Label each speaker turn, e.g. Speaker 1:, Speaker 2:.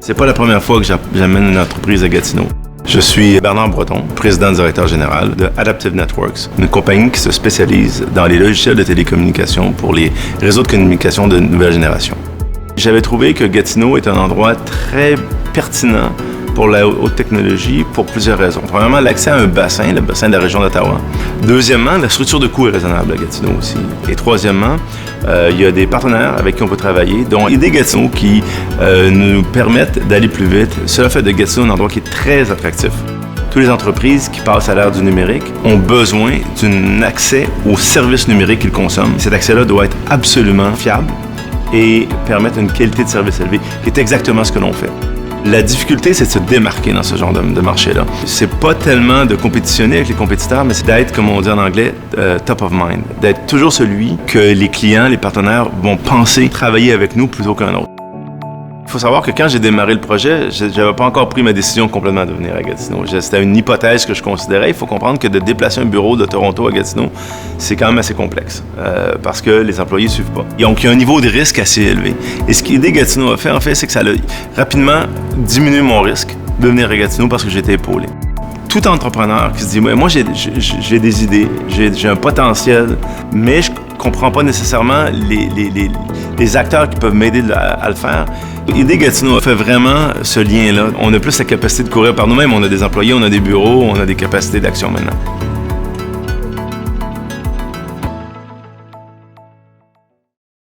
Speaker 1: C'est pas la première fois que j'amène une entreprise à Gatineau. Je suis Bernard Breton, président-directeur général de Adaptive Networks, une compagnie qui se spécialise dans les logiciels de télécommunication pour les réseaux de communication de nouvelle génération. J'avais trouvé que Gatineau est un endroit très pertinent pour la haute technologie pour plusieurs raisons. Premièrement, l'accès à un bassin, le bassin de la région d'Ottawa. Deuxièmement, la structure de coût est raisonnable à Gatineau aussi. Et troisièmement, il y a des partenaires avec qui on peut travailler, dont Idée Gatineau, qui nous permettent d'aller plus vite. Cela fait de Gatineau un endroit qui est très attractif. Toutes les entreprises qui passent à l'ère du numérique ont besoin d'un accès aux services numériques qu'ils consomment. Cet accès-là doit être absolument fiable et permettre une qualité de service élevée, qui est exactement ce que l'on fait. La difficulté, c'est de se démarquer dans ce genre de marché-là. C'est pas tellement de compétitionner avec les compétiteurs, mais c'est d'être, comme on dit en anglais, top of mind. D'être toujours celui que les clients, les partenaires vont penser travailler avec nous plutôt qu'un autre. Il faut savoir que quand j'ai démarré le projet, je n'avais pas encore pris ma décision complètement de venir à Gatineau. C'était une hypothèse que je considérais. Il faut comprendre que de déplacer un bureau de Toronto à Gatineau, c'est quand même assez complexe parce que les employés ne suivent pas. Donc, il y a un niveau de risque assez élevé. Et ce qu'Idée Gatineau a fait, en fait, c'est que ça a rapidement diminué mon risque de venir à Gatineau parce que j'étais épaulé. Tout entrepreneur qui se dit, moi j'ai des idées, j'ai un potentiel, mais je comprends pas nécessairement les acteurs qui peuvent m'aider à le faire. Idée Gatineau a fait vraiment ce lien-là. On a plus la capacité de courir par nous-mêmes. On a des employés, on a des bureaux, on a des capacités d'action maintenant.